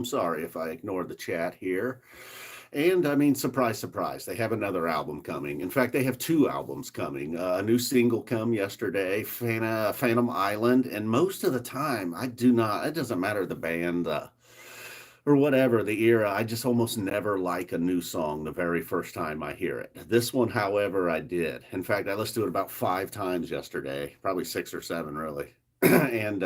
I'm sorry if I ignored the chat here. And I mean, surprise, surprise, they have another album coming. In fact, they have two albums coming. A new single come yesterday, Phantom Island. And most of the time, I do not, it doesn't matter the band or whatever, the era, I just almost never like a new song the very first time I hear it. This one, however, I did. In fact, I listened to it about 5 times yesterday, probably 6 or 7, really. and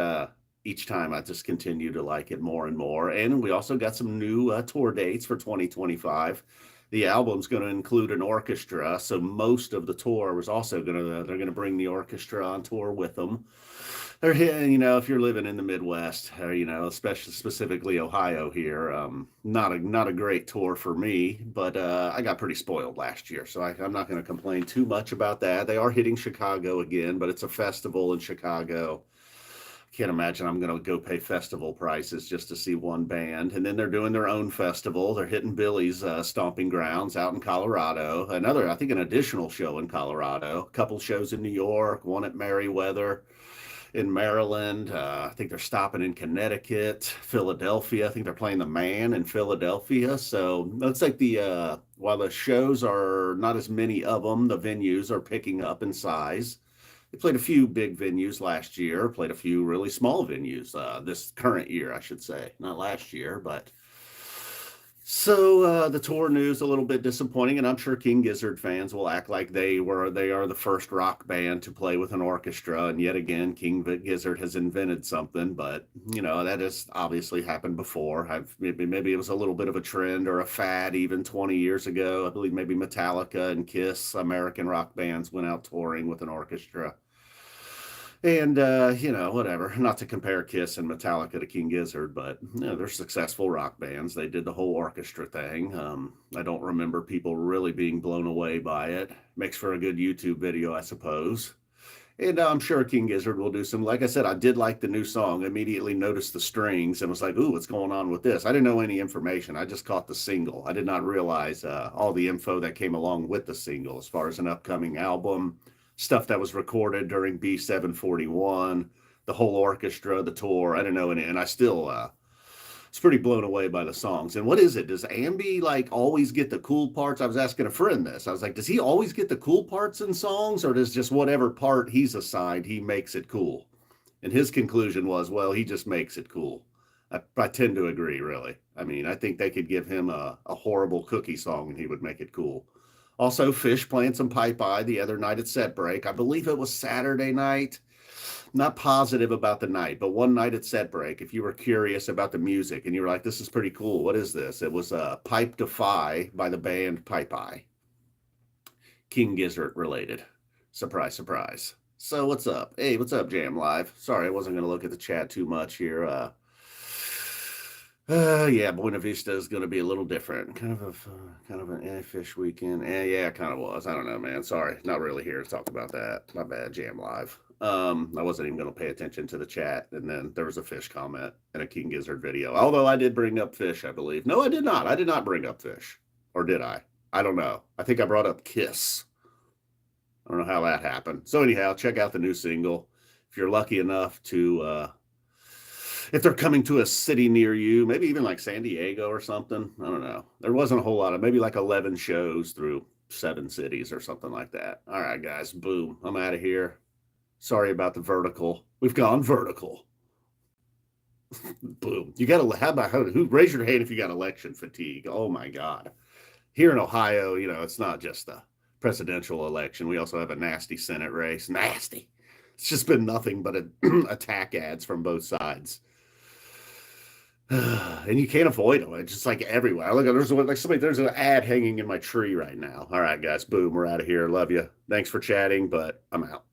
each time I just continue to like it more and more. And we also got some new tour dates for 2025. The album's going to include an orchestra, so most of the tour was also going to they're going to bring the orchestra on tour with them. They're hitting, if you're living in the Midwest, or especially specifically Ohio here, not a great tour for me, but I got pretty spoiled last year, so I'm not going to complain too much about that. They are hitting Chicago again, but it's a festival in Chicago. Can't imagine I'm going to go pay festival prices just to see one band. And then they're doing their own festival. They're hitting Billy's stomping grounds out in Colorado. I think an additional show in Colorado. A couple shows in New York, one at Merriweather in Maryland. I think they're stopping in Connecticut, Philadelphia. I think they're playing the Man in Philadelphia. So it's like while the shows are not as many of them, the venues are picking up in size. They played a few big venues last year, played a few really small venues this current year, I should say. Not last year, but so the tour news a little bit disappointing, and I'm sure King Gizzard fans will act like they are the first rock band to play with an orchestra, and yet again, King Gizzard has invented something. But that has obviously happened before. Maybe it was a little bit of a trend or a fad even 20 years ago. I believe maybe Metallica and Kiss, American rock bands, went out touring with an orchestra. And whatever. Not to compare Kiss and Metallica to King Gizzard, but they're successful rock bands. They did the whole orchestra thing. I don't remember people really being blown away by it. Makes for a good YouTube video, I suppose. And I'm sure King Gizzard will do some. Like I said, I did like the new song. Immediately noticed the strings and was like, "Ooh, what's going on with this?" I didn't know any information. I just caught the single. I did not realize all the info that came along with the single, as far as an upcoming album, stuff that was recorded during B741, the whole orchestra, the tour. I didn't know any, and I still was pretty blown away by the songs. And what is it? Does Ambi like always get the cool parts? I was asking a friend this. I was like, does he always get the cool parts in songs, or does just whatever part he's assigned, he makes it cool? And his conclusion was, well, he just makes it cool. I tend to agree, really. I mean, I think they could give him a horrible Cookie song and he would make it cool. Also, Fish playing some Pipe Eye the other night at Set Break. I believe it was Saturday night. Not positive about the night, but one night at Set Break, if you were curious about the music and you were like, this is pretty cool, what is this? It was Pipe Defy by the band Pipe Eye. King Gizzard related. Surprise, surprise. So what's up? Hey, what's up, Jam Live? Sorry, I wasn't going to look at the chat too much here. Yeah, Buena Vista is going to be a little different. Kind of an fish weekend. Yeah, it kind of was. I don't know, man. Sorry, not really here to talk about that. My bad, Jam Live. I wasn't even going to pay attention to the chat, and then there was a Fish comment and a King Gizzard video. Although I did bring up Fish, I believe. No, I did not. I did not bring up Fish, or did I? I don't know. I think I brought up Kiss. I don't know how that happened. So anyhow, check out the new single if you're lucky enough to. If they're coming to a city near you, maybe even like San Diego or something. I don't know. There wasn't a whole lot of, maybe like 11 shows through 7 cities or something like that. All right, guys, boom. I'm out of here. Sorry about the vertical. We've gone vertical. Boom. You got to, raise your hand if you got election fatigue. Oh my God. Here in Ohio, it's not just the presidential election. We also have a nasty Senate race. Nasty. It's just been nothing but attack ads from both sides. And you can't avoid them. It's just like everywhere. Look, there's an ad hanging in my tree right now. All right, guys, boom, we're out of here. Love you. Thanks for chatting, but I'm out.